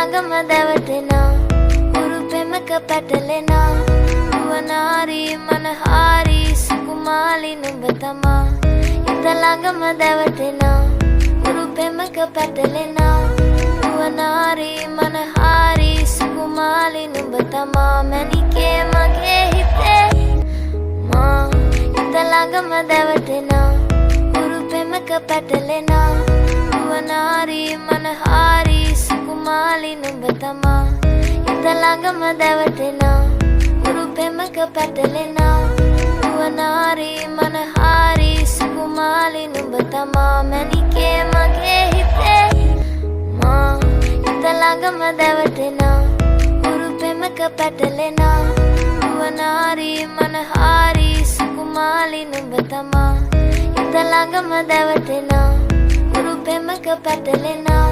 ළඟම දැවටෙනා උරු පෙමක පැටලෙනා නුවනාරි මනහාරි සුකුමාලි නුඹ තමා හිත ළඟම දැවටෙනා උරු පෙමක පැටලෙනා නුවනාරි මනහාරි සුකුමාලි නුඹ තමා මැණිකේ මගේ හිතේ මා හිත ළඟම දැවටෙනා උරු පෙමක පැටලෙනා නුවනාරි මනහාරි සුකුමාලි නුඹ තමා හිත ළඟම දැවටෙනා උරු පෙමක පැටලෙනා නුවනාරි මනහාරි සුකුමාලි නුඹ තමා මැණිකේ මගේ හිතේ මා හිත ළඟම දැවටෙනා උරු පෙමක පැටලෙනා නුවනාරි මනහාරි සුකුමාලි නුඹ තමා හිත ළඟම දැවටෙනා උරු පෙමක පැටලෙනා